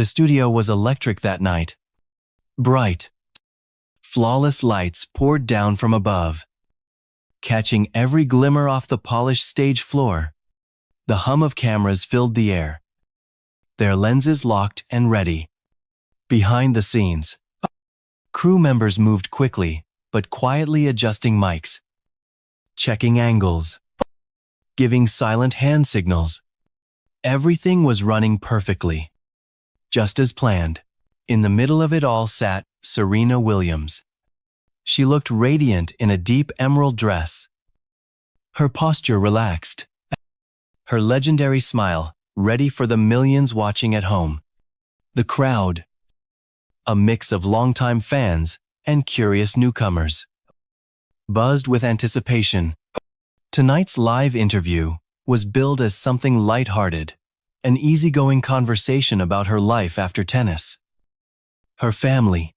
The studio was electric that night. Bright, flawless lights poured down from above, catching every glimmer off the polished stage floor. The hum of cameras filled the air, their lenses locked and ready. Behind the scenes, crew members moved quickly, but quietly adjusting mics, checking angles, giving silent hand signals. Everything was running perfectly, just as planned. In the middle of it all sat Serena Williams. She looked radiant in a deep emerald dress, her posture relaxed, her legendary smile ready for the millions watching at home. The crowd, a mix of longtime fans and curious newcomers, buzzed with anticipation. Tonight's live interview was billed as something lighthearted, an easygoing conversation about her life after tennis, her family,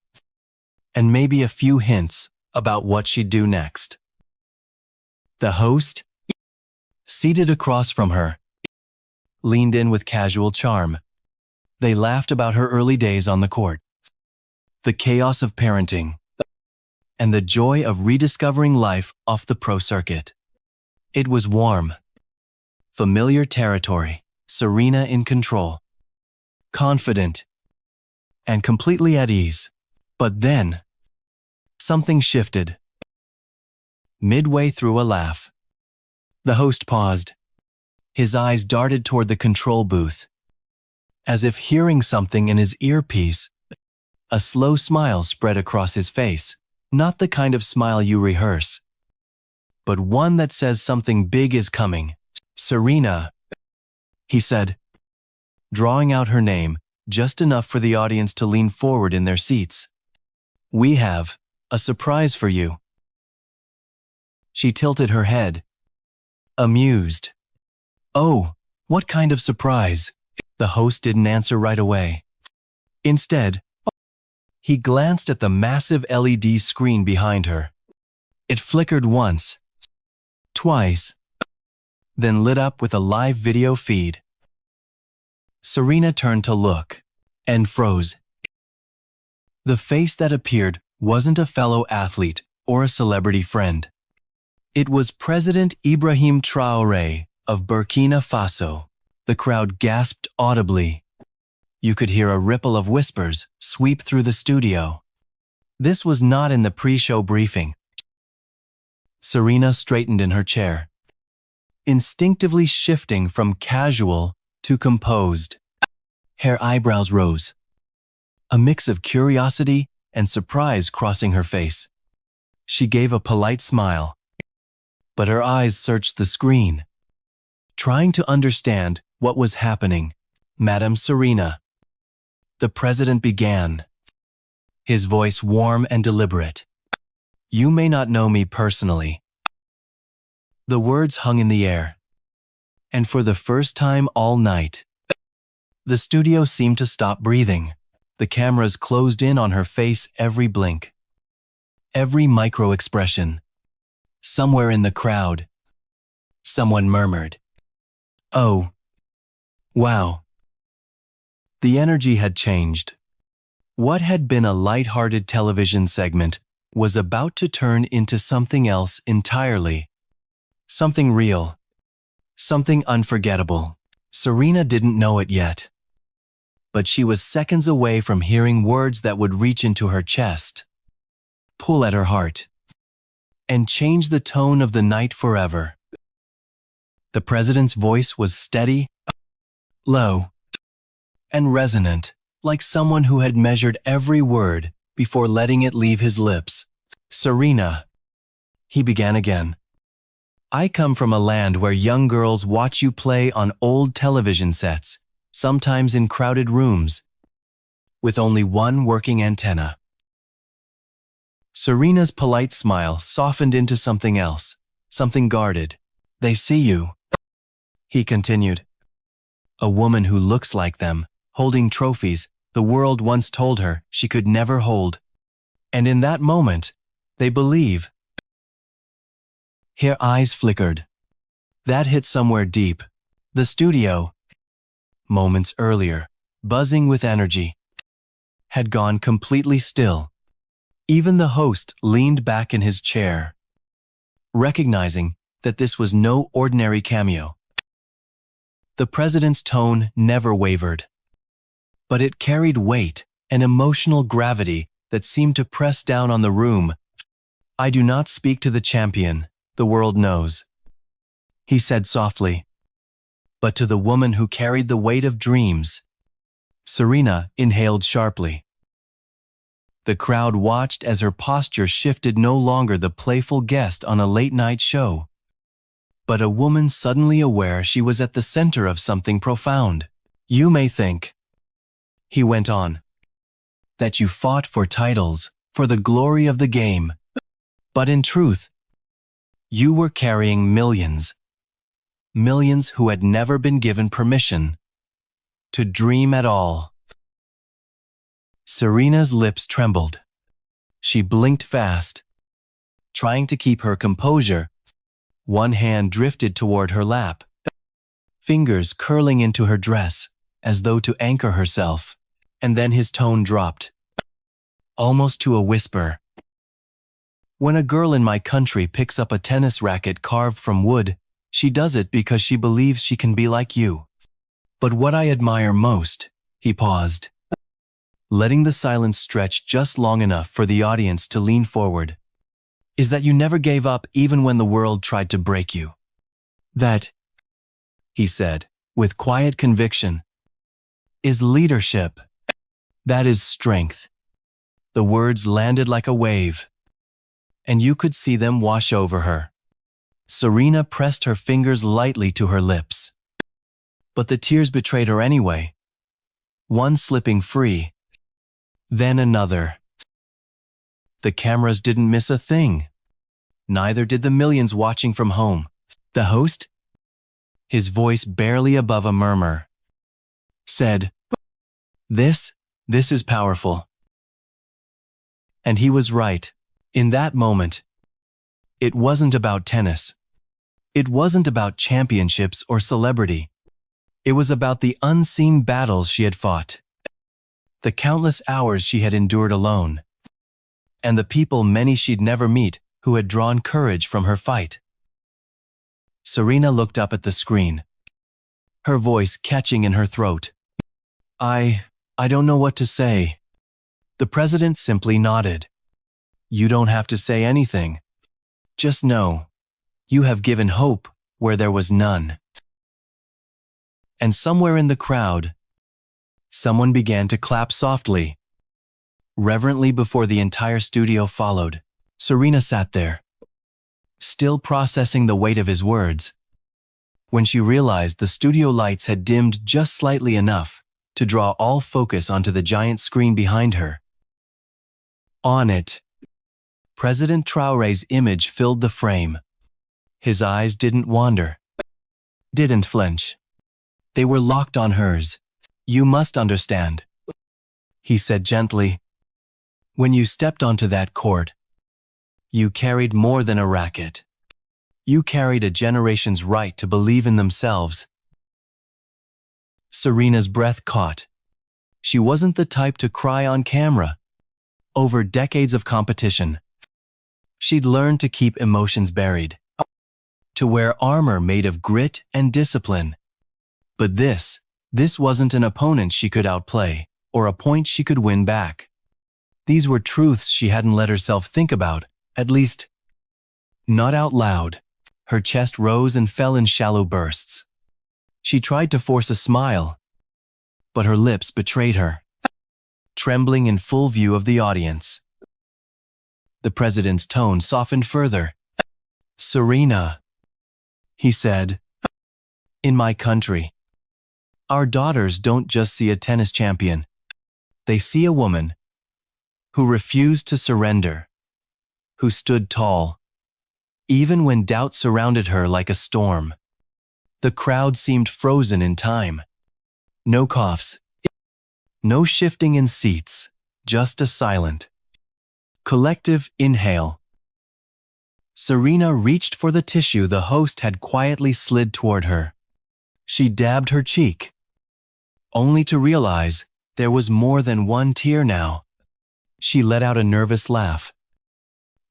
and maybe a few hints about what she'd do next. The host, seated across from her, leaned in with casual charm. They laughed about her early days on the court, the chaos of parenting, and the joy of rediscovering life off the pro circuit. It was warm, familiar territory. Serena in control, confident, and completely at ease. But then, something shifted. Midway through a laugh, the host paused. His eyes darted toward the control booth, as if hearing something in his earpiece. A slow smile spread across his face, not the kind of smile you rehearse, but one that says something big is coming. Serena, he said, drawing out her name just enough for the audience to lean forward in their seats. We have a surprise for you. She tilted her head, amused. Oh, what kind of surprise? The host didn't answer right away. Instead, he glanced at the massive LED screen behind her. It flickered once, twice, then lit up with a live video feed. Serena turned to look and froze. The face that appeared wasn't a fellow athlete or a celebrity friend. It was President Ibrahim Traoré of Burkina Faso. The crowd gasped audibly. You could hear a ripple of whispers sweep through the studio. This was not in the pre-show briefing. Serena straightened in her chair, instinctively shifting from casual to composed. Her eyebrows rose, a mix of curiosity and surprise crossing her face. She gave a polite smile, but her eyes searched the screen, trying to understand what was happening. Madam Serena, the president began, his voice warm and deliberate. You may not know me personally. The words hung in the air, and for the first time all night, the studio seemed to stop breathing. The cameras closed in on her face every blink, every micro-expression. Somewhere in the crowd, someone murmured, "Oh, wow." The energy had changed. What had been a light-hearted television segment was about to turn into something else entirely. Something real, something unforgettable. Serena didn't know it yet, but she was seconds away from hearing words that would reach into her chest, pull at her heart, and change the tone of the night forever. The president's voice was steady, low, and resonant, like someone who had measured every word before letting it leave his lips. Serena, he began again. I come from a land where young girls watch you play on old television sets, sometimes in crowded rooms, with only one working antenna. Serena's polite smile softened into something else, something guarded. They see you, he continued. A woman who looks like them, holding trophies the world once told her she could never hold. And in that moment, they believe. Her eyes flickered. That hit somewhere deep. The studio, moments earlier, buzzing with energy, had gone completely still. Even the host leaned back in his chair, recognizing that this was no ordinary cameo. The president's tone never wavered, but it carried weight and emotional gravity that seemed to press down on the room. "I do not speak to the champion, the world knows," he said softly, "but to the woman who carried the weight of dreams." Serena inhaled sharply. The crowd watched as her posture shifted, no longer the playful guest on a late-night show, but a woman suddenly aware she was at the center of something profound. "You may think," he went on, "that you fought for titles, for the glory of the game, but in truth, you were carrying millions. Millions who had never been given permission to dream at all." Serena's lips trembled. She blinked fast, trying to keep her composure. One hand drifted toward her lap, fingers curling into her dress as though to anchor herself, and then his tone dropped, almost to a whisper. "When a girl in my country picks up a tennis racket carved from wood, she does it because she believes she can be like you. But what I admire most," he paused, letting the silence stretch just long enough for the audience to lean forward, "is that you never gave up even when the world tried to break you. That," he said, with quiet conviction, "is leadership. That is strength." The words landed like a wave, and you could see them wash over her. Serena pressed her fingers lightly to her lips, but the tears betrayed her anyway, one slipping free, then another. The cameras didn't miss a thing. Neither did the millions watching from home. The host, his voice barely above a murmur, said, This is powerful." And he was right. In that moment, it wasn't about tennis. It wasn't about championships or celebrity. It was about the unseen battles she had fought, the countless hours she had endured alone, and the people many she'd never meet who had drawn courage from her fight. Serena looked up at the screen, her voice catching in her throat. I don't know what to say." The president simply nodded. "You don't have to say anything. Just know, you have given hope where there was none." And somewhere in the crowd, someone began to clap softly, reverently, before the entire studio followed. Serena sat there, still processing the weight of his words, when she realized the studio lights had dimmed just slightly enough to draw all focus onto the giant screen behind her. On it, President Traoré's image filled the frame. His eyes didn't wander, didn't flinch. They were locked on hers. "You must understand," he said gently. "When you stepped onto that court, you carried more than a racket. You carried a generation's right to believe in themselves." Serena's breath caught. She wasn't the type to cry on camera. Over decades of competition, she'd learned to keep emotions buried, to wear armor made of grit and discipline. But this wasn't an opponent she could outplay, or a point she could win back. These were truths she hadn't let herself think about, at least, not out loud. Her chest rose and fell in shallow bursts. She tried to force a smile, but her lips betrayed her, trembling in full view of the audience. The president's tone softened further. "Serena," he said, "in my country, our daughters don't just see a tennis champion. They see a woman who refused to surrender, who stood tall, even when doubt surrounded her like a storm." The crowd seemed frozen in time. No coughs, no shifting in seats, just a silent, collective inhale. Serena reached for the tissue the host had quietly slid toward her. She dabbed her cheek, only to realize there was more than one tear now. She let out a nervous laugh.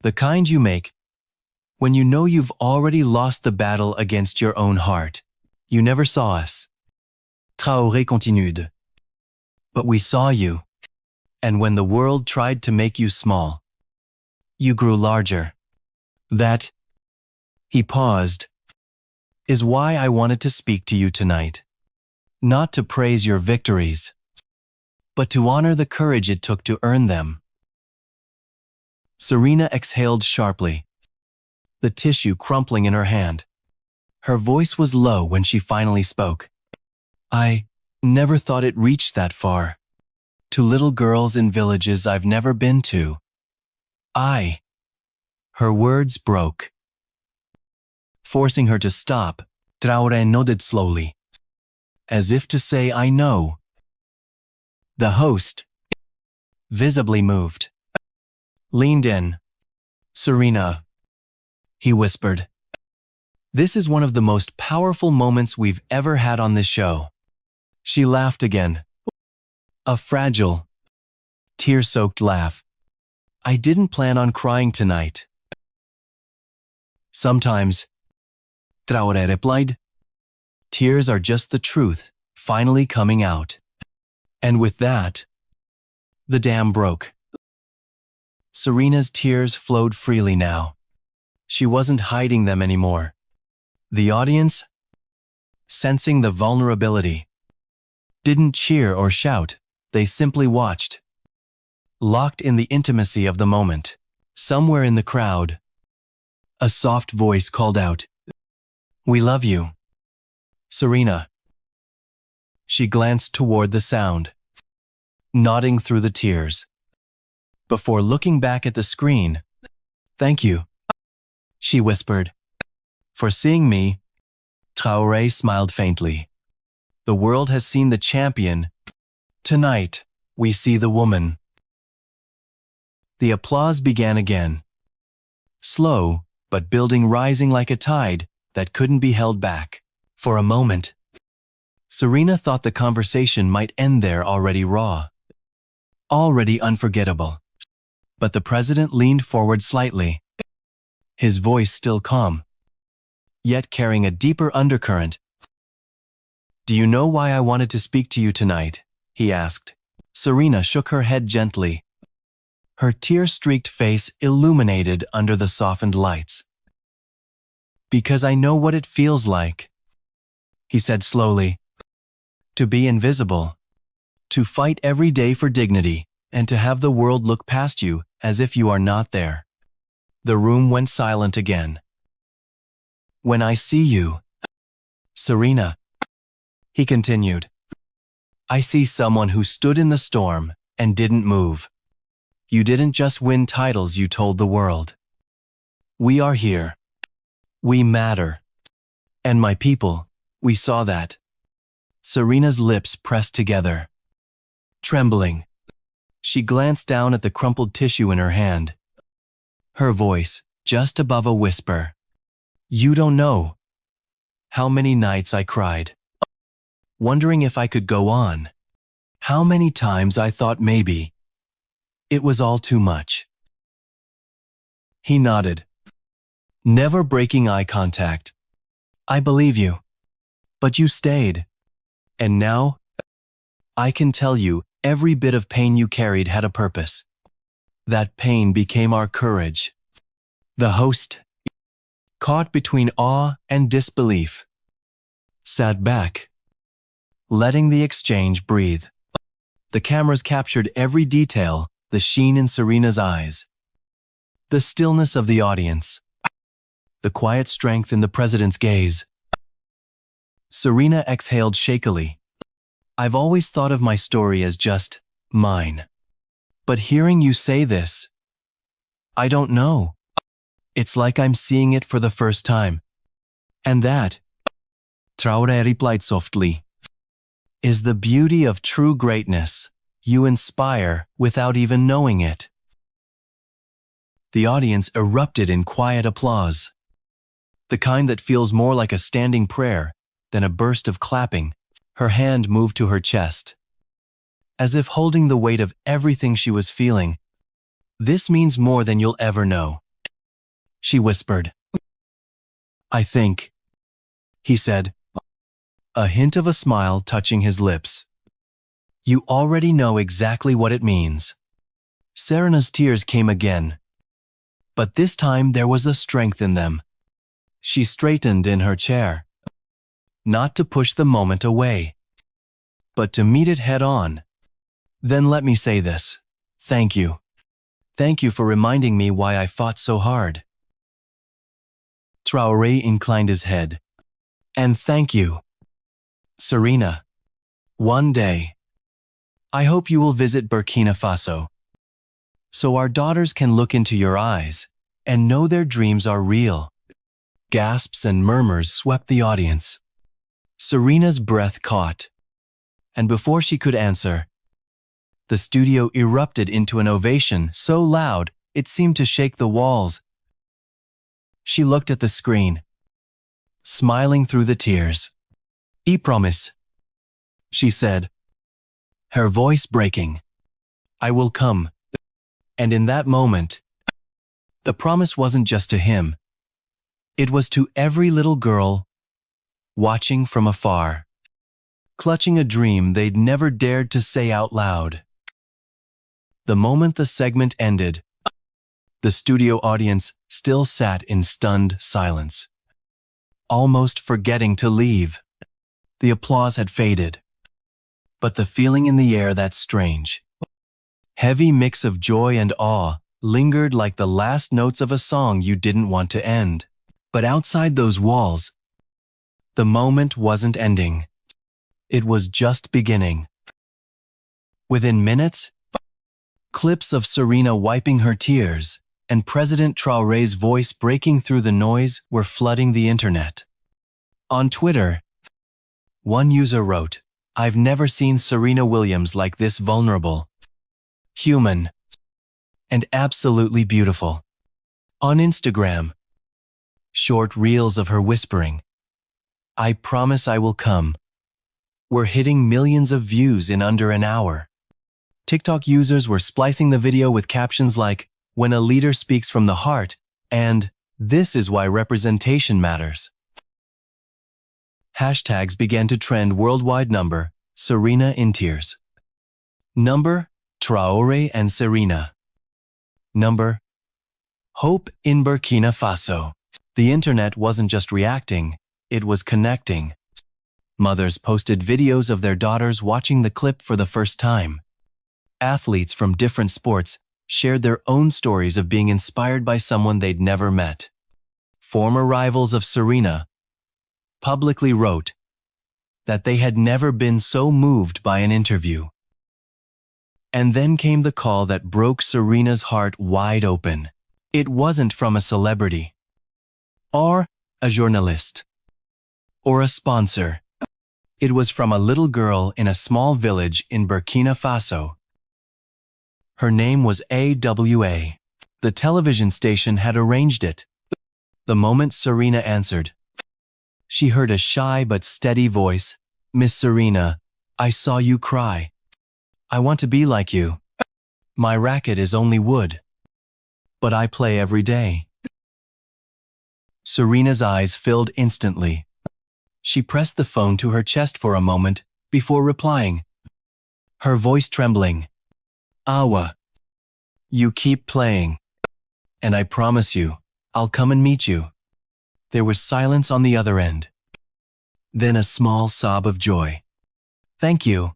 The kind you make when you know you've already lost the battle against your own heart. You never saw us. Traoré continued. But we saw you. And when the world tried to make you small, you grew larger. That, he paused, is why I wanted to speak to you tonight. Not to praise your victories, but to honor the courage it took to earn them. Serena exhaled sharply, the tissue crumpling in her hand. Her voice was low when she finally spoke. I never thought it reached that far. To little girls in villages I've never been to. Her words broke. Forcing her to stop, Traoré nodded slowly, as if to say, I know. The host, visibly moved, leaned in. Serena, he whispered. This is one of the most powerful moments we've ever had on this show. She laughed again. A fragile, tear-soaked laugh. I didn't plan on crying tonight. Sometimes, Traoré replied, tears are just the truth, finally coming out. And with that, the dam broke. Serena's tears flowed freely now. She wasn't hiding them anymore. The audience, sensing the vulnerability, didn't cheer or shout. They simply watched, locked in the intimacy of the moment. Somewhere in the crowd, a soft voice called out, "We love you, Serena." She glanced toward the sound, nodding through the tears. Before looking back at the screen, "Thank you," she whispered, "for seeing me." Traoré smiled faintly. The world has seen the champion. Tonight, we see the woman. The applause began again. Slow, but building, rising like a tide that couldn't be held back. For a moment, Serena thought the conversation might end there, already raw, already unforgettable. But the president leaned forward slightly, his voice still calm, yet carrying a deeper undercurrent. "Do you know why I wanted to speak to you tonight?" he asked. Serena shook her head gently, her tear-streaked face illuminated under the softened lights. "Because I know what it feels like," he said slowly, "to be invisible, to fight every day for dignity, and to have the world look past you as if you are not there." The room went silent again. "When I see you, Serena," he continued, "I see someone who stood in the storm and didn't move. You didn't just win titles, you told the world. We are here. We matter. And my people, we saw that." Serena's lips pressed together. Trembling, she glanced down at the crumpled tissue in her hand. Her voice, just above a whisper. "You don't know how many nights I cried, wondering if I could go on. How many times I thought maybe it was all too much." He nodded, never breaking eye contact. "I believe you. But you stayed. And now, I can tell you, every bit of pain you carried had a purpose. That pain became our courage." The host, caught between awe and disbelief, sat back, letting the exchange breathe. The cameras captured every detail, the sheen in Serena's eyes, the stillness of the audience, the quiet strength in the president's gaze. Serena exhaled shakily. "I've always thought of my story as just mine. But hearing you say this, I don't know. It's like I'm seeing it for the first time. And that," Traoré replied softly, "is the beauty of true greatness. You inspire without even knowing it." The audience erupted in quiet applause, the kind that feels more like a standing prayer than a burst of clapping. Her hand moved to her chest, as if holding the weight of everything she was feeling. "This means more than you'll ever know," she whispered. "I think," he said, a hint of a smile touching his lips. "You already know exactly what it means." Serena's tears came again, but this time there was a strength in them. She straightened in her chair, not to push the moment away, but to meet it head on. "Then let me say this. Thank you. Thank you for reminding me why I fought so hard." Traoré inclined his head. "And thank you, Serena. One day, I hope you will visit Burkina Faso, so our daughters can look into your eyes and know their dreams are real." Gasps and murmurs swept the audience. Serena's breath caught, and before she could answer, the studio erupted into an ovation so loud it seemed to shake the walls. She looked at the screen, smiling through the tears. "I promise," she said, her voice breaking. "I will come." And in that moment, the promise wasn't just to him. It was to every little girl watching from afar, clutching a dream they'd never dared to say out loud. The moment the segment ended, the studio audience still sat in stunned silence, almost forgetting to leave. The applause had faded, but the feeling in the air, that strange, heavy mix of joy and awe, lingered like the last notes of a song you didn't want to end. But outside those walls, the moment wasn't ending. It was just beginning. Within minutes, clips of Serena wiping her tears and President Traoré's voice breaking through the noise were flooding the internet. On Twitter, one user wrote, "I've never seen Serena Williams like this, vulnerable, human, and absolutely beautiful." On Instagram, short reels of her whispering, "I promise I will come," were hitting millions of views in under an hour. TikTok users were splicing the video with captions like, "When a leader speaks from the heart," and "This is why representation matters." Hashtags began to trend worldwide. Number, Serena in tears. Number, Traoré and Serena. Number, hope in Burkina Faso. The internet wasn't just reacting, it was connecting. Mothers posted videos of their daughters watching the clip for the first time. Athletes from different sports shared their own stories of being inspired by someone they'd never met. Former rivals of Serena publicly wrote that they had never been so moved by an interview. And then came the call that broke Serena's heart wide open. It wasn't from a celebrity, or a journalist, or a sponsor. It was from a little girl in a small village in Burkina Faso. Her name was AWA. The television station had arranged it. The moment Serena answered, she heard a shy but steady voice. "Miss Serena, I saw you cry. I want to be like you. My racket is only wood, but I play every day." Serena's eyes filled instantly. She pressed the phone to her chest for a moment before replying, her voice trembling. "Awa, you keep playing, and I promise you, I'll come and meet you." There was silence on the other end. Then a small sob of joy. "Thank you.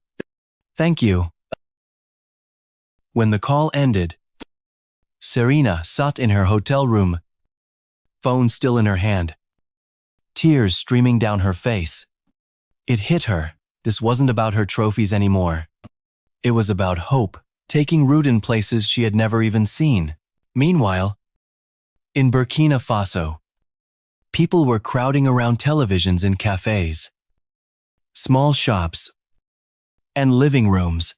Thank you." When the call ended, Serena sat in her hotel room, phone still in her hand, tears streaming down her face. It hit her. This wasn't about her trophies anymore. It was about hope, taking root in places she had never even seen. Meanwhile, in Burkina Faso, people were crowding around televisions in cafes, small shops, and living rooms.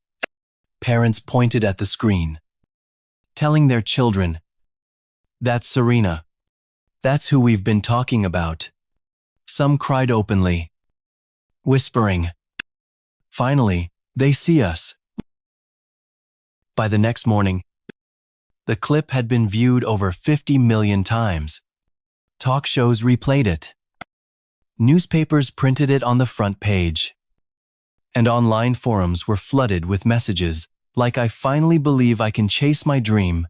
Parents pointed at the screen, telling their children, "That's Serena. That's who we've been talking about." Some cried openly, whispering, Finally, they see us. By the next morning, the clip had been viewed over 50 million times. Talk shows replayed it. Newspapers printed it on the front page. And online forums were flooded with messages like, "I finally believe I can chase my dream."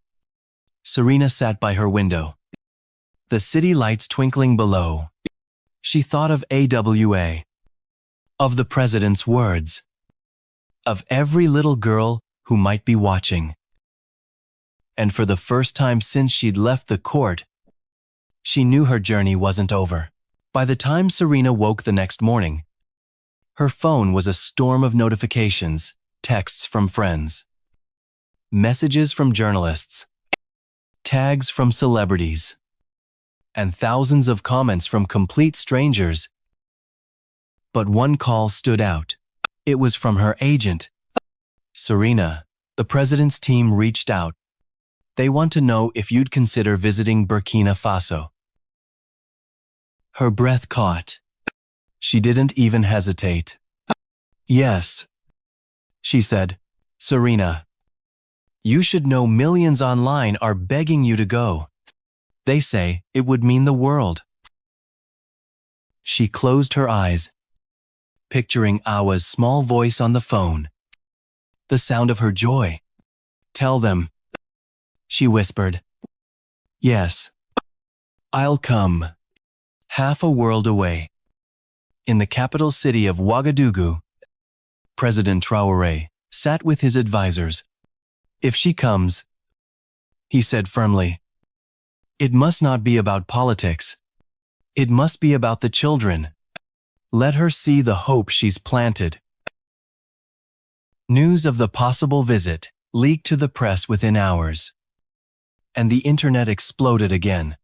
Serena sat by her window, the city lights twinkling below. She thought of AWA, of the president's words, of every little girl who might be watching. And for the first time since she'd left the court, she knew her journey wasn't over. By the time Serena woke the next morning, her phone was a storm of notifications, texts from friends, messages from journalists, tags from celebrities, and thousands of comments from complete strangers. But one call stood out. It was from her agent. "Serena, the president's team reached out. They want to know if you'd consider visiting Burkina Faso." Her breath caught. She didn't even hesitate. "Yes," she said. "Serena, you should know millions online are begging you to go. They say it would mean the world." She closed her eyes, picturing Awa's small voice on the phone, the sound of her joy. "Tell them," she whispered. "Yes, I'll come." Half a world away, in the capital city of Ouagadougou, President Traoré sat with his advisors. "If she comes," he said firmly, "it must not be about politics. It must be about the children. Let her see the hope she's planted." News of the possible visit leaked to the press within hours, and the internet exploded again.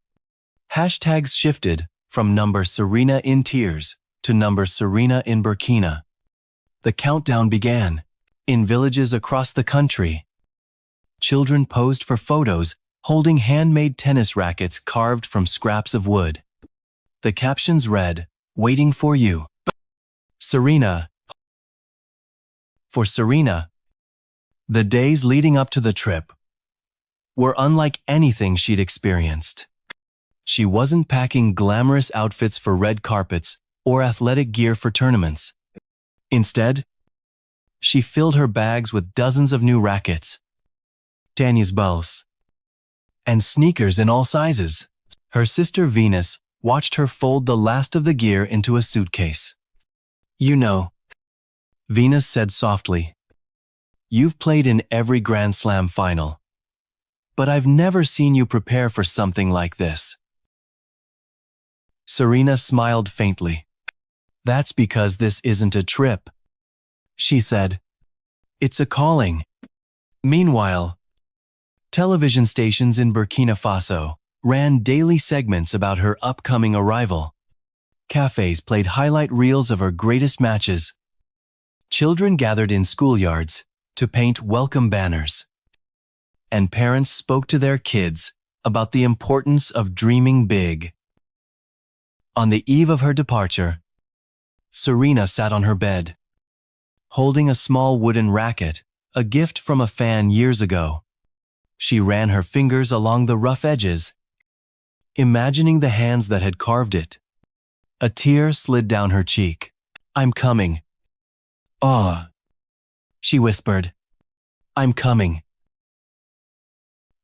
Hashtags shifted from number Serena in tears to number Serena in Burkina. The countdown began. In villages across the country, children posed for photos holding handmade tennis rackets carved from scraps of wood. The captions read, "Waiting for you, Serena." For Serena, the days leading up to the trip were unlike anything she'd experienced. She wasn't packing glamorous outfits for red carpets or athletic gear for tournaments. Instead, she filled her bags with dozens of new rackets, tennis balls, and sneakers in all sizes. Her sister Venus watched her fold the last of the gear into a suitcase. "You know," Venus said softly, "you've played in every Grand Slam final, but I've never seen you prepare for something like this." Serena smiled faintly. "That's because this isn't a trip," she said. "It's a calling." Meanwhile, television stations in Burkina Faso ran daily segments about her upcoming arrival. Cafes played highlight reels of her greatest matches. Children gathered in schoolyards to paint welcome banners. And parents spoke to their kids about the importance of dreaming big. On the eve of her departure, Serena sat on her bed, holding a small wooden racket, a gift from a fan years ago. She ran her fingers along the rough edges, imagining the hands that had carved it. A tear slid down her cheek. "I'm coming." "Ah," she whispered. "I'm coming."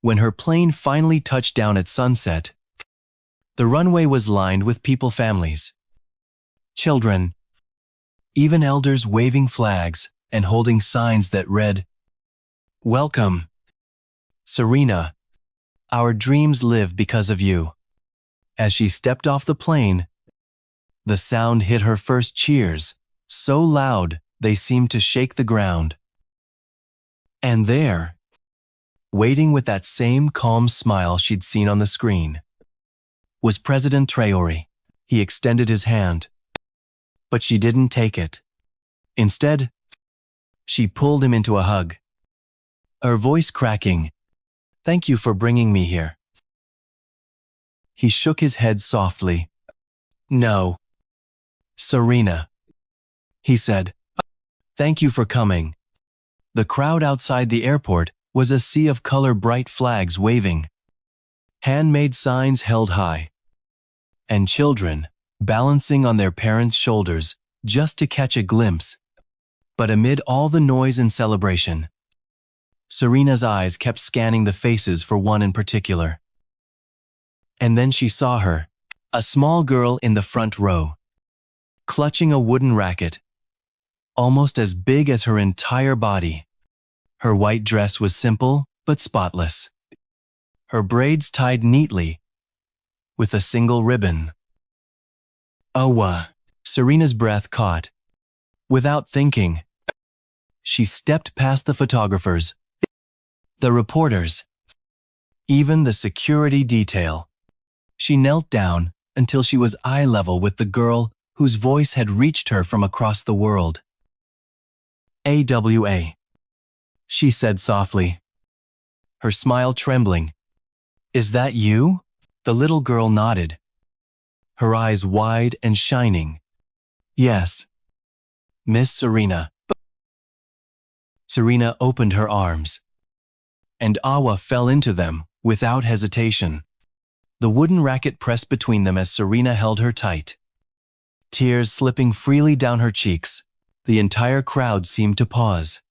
When her plane finally touched down at sunset, the runway was lined with people, families, children, even elders waving flags and holding signs that read, "Welcome, Serena. Our dreams live because of you." As she stepped off the plane, the sound hit her first cheers, so loud they seemed to shake the ground. And there, waiting with that same calm smile she'd seen on the screen, was President Traoré. He extended his hand, but she didn't take it. Instead, she pulled him into a hug, her voice cracking, "Thank you for bringing me here." He shook his head softly. "No, Serena," he said. Thank you for coming. The crowd outside the airport was a sea of color-bright flags waving, handmade signs held high, and children balancing on their parents' shoulders just to catch a glimpse. But amid all the noise and celebration, Serena's eyes kept scanning the faces for one in particular. And then she saw her, a small girl in the front row, clutching a wooden racket, almost as big as her entire body. Her white dress was simple but spotless, her braids tied neatly with a single ribbon. Serena's breath caught. Without thinking, she stepped past the photographers, the reporters, even the security detail. She knelt down until she was eye level with the girl whose voice had reached her from across the world. "AWA," she said softly, her smile trembling. "Is that you?" The little girl nodded, her eyes wide and shining. "Yes, Miss Serena." Serena opened her arms, and Awa fell into them without hesitation. The wooden racket pressed between them as Serena held her tight. Tears slipping freely down her cheeks, the entire crowd seemed to pause.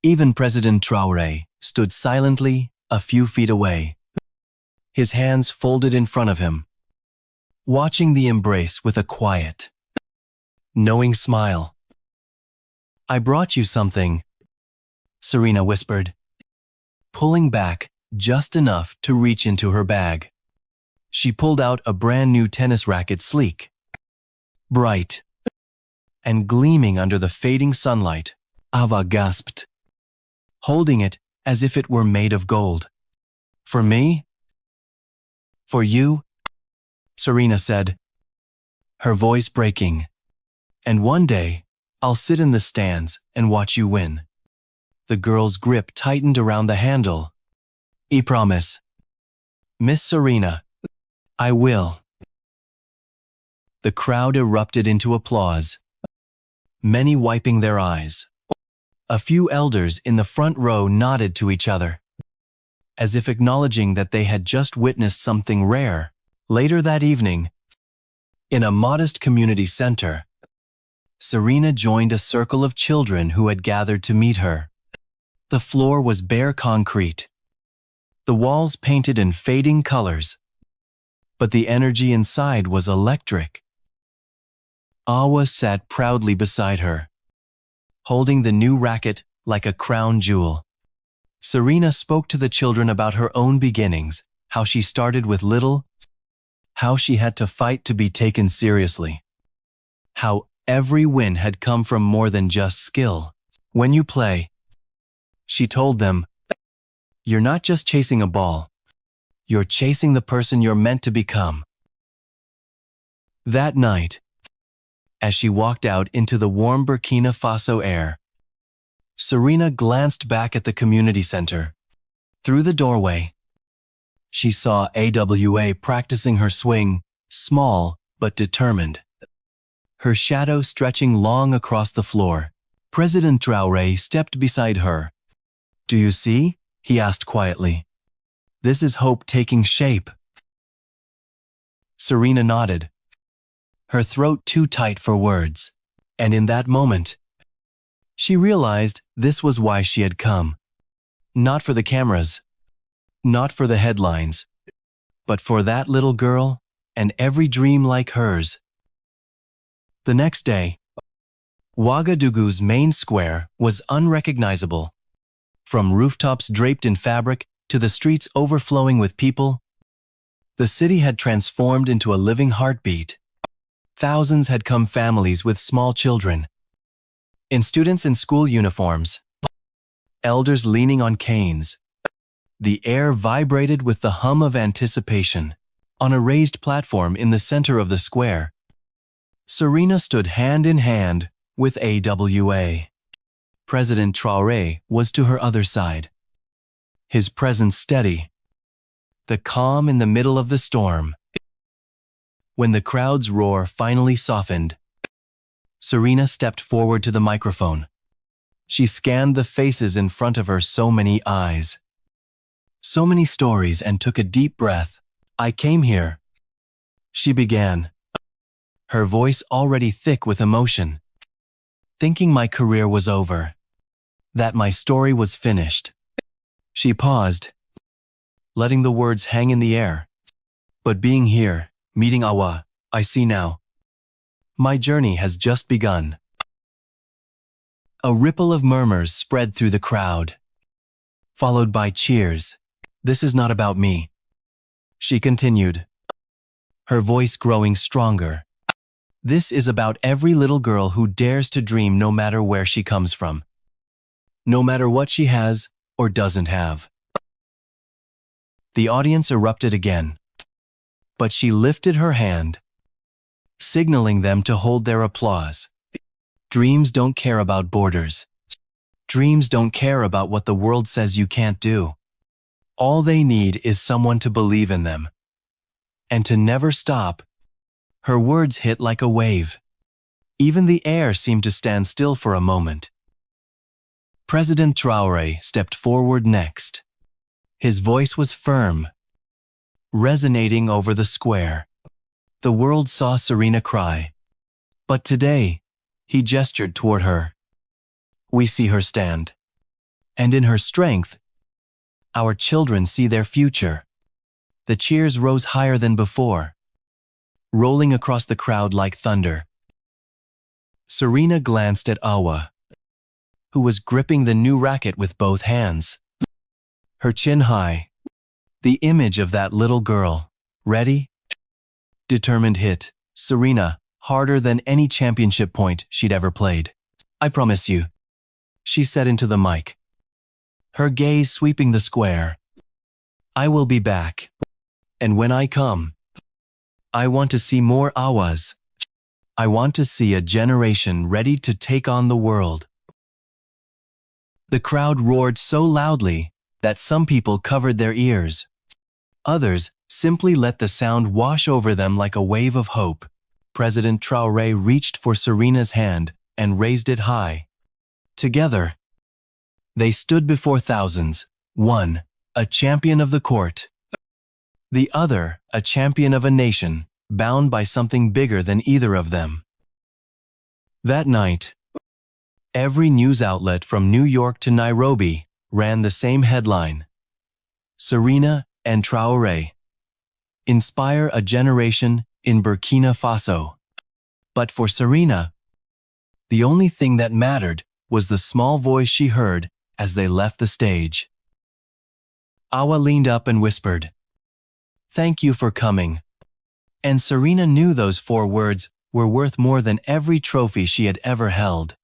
Even President Traoré stood silently a few feet away, his hands folded in front of him, watching the embrace with a quiet, knowing smile. "I brought you something," Serena whispered, pulling back just enough to reach into her bag. She pulled out a brand new tennis racket, sleek, bright, and gleaming under the fading sunlight. Ava gasped, holding it as if it were made of gold. "For me?" "For you," Serena said, her voice breaking. "And one day, I'll sit in the stands and watch you win." The girl's grip tightened around the handle. "I promise, Miss Serena, I will." The crowd erupted into applause, many wiping their eyes. A few elders in the front row nodded to each other, as if acknowledging that they had just witnessed something rare. Later that evening, in a modest community center, Serena joined a circle of children who had gathered to meet her. The floor was bare concrete, the walls painted in fading colors, but the energy inside was electric. Awa sat proudly beside her, holding the new racket like a crown jewel. Serena spoke to the children about her own beginnings, how she started with little, how she had to fight to be taken seriously, how every win had come from more than just skill. "When you play," she told them, "you're not just chasing a ball, you're chasing the person you're meant to become." That night, as she walked out into the warm Burkina Faso air, Serena glanced back at the community center. Through the doorway, she saw AWA practicing her swing, small but determined, her shadow stretching long across the floor. President Traoré stepped beside her. "Do you see?" he asked quietly. "This is hope taking shape." Serena nodded, her throat too tight for words, and in that moment, she realized this was why she had come. Not for the cameras, not for the headlines, but for that little girl and every dream like hers. The next day, Ouagadougou's main square was unrecognizable. From rooftops draped in fabric to the streets overflowing with people, the city had transformed into a living heartbeat. Thousands had come, families with small children, and students in school uniforms, elders leaning on canes. The air vibrated with the hum of anticipation. On a raised platform in the center of the square, Serena stood hand in hand with AWA. President Traoré was to her other side, his presence steady, the calm in the middle of the storm. When the crowd's roar finally softened, Serena stepped forward to the microphone. She scanned the faces in front of her, so many eyes, so many stories, and took a deep breath. I came here, she began, her voice already thick with emotion, thinking my career was over, that my story was finished. She paused, letting the words hang in the air. But being here, meeting Awa, I see now. My journey has just begun. A ripple of murmurs spread through the crowd, followed by cheers. This is not about me, she continued, her voice growing stronger. This is about every little girl who dares to dream, no matter where she comes from, no matter what she has or doesn't have. The audience erupted again, but she lifted her hand, signaling them to hold their applause. Dreams don't care about borders. Dreams don't care about what the world says you can't do. All they need is someone to believe in them, and to never stop. Her words hit like a wave. Even the air seemed to stand still for a moment. President Traoré stepped forward next. His voice was firm, resonating over the square. The world saw Serena cry, but today, he gestured toward her. We see her stand, and in her strength, our children see their future. The cheers rose higher than before, rolling across the crowd like thunder. Serena glanced at Awa, who was gripping the new racket with both hands, her chin high, the image of that little girl. Ready? Determined hit. Serena, harder than any championship point she'd ever played. I promise you, she said into the mic, her gaze sweeping the square. I will be back. And when I come, I want to see more Awas. I want to see a generation ready to take on the world. The crowd roared so loudly that some people covered their ears. Others simply let the sound wash over them like a wave of hope. President Traoré reached for Serena's hand and raised it high. Together, they stood before thousands. One, a champion of the court. The other, a champion of a nation, bound by something bigger than either of them. That night, every news outlet from New York to Nairobi ran the same headline: Serena and Traoré inspire a generation in Burkina Faso. But for Serena, the only thing that mattered was the small voice she heard as they left the stage. Awa leaned up and whispered, "Thank you for coming." And Serena knew those 4 words were worth more than every trophy she had ever held.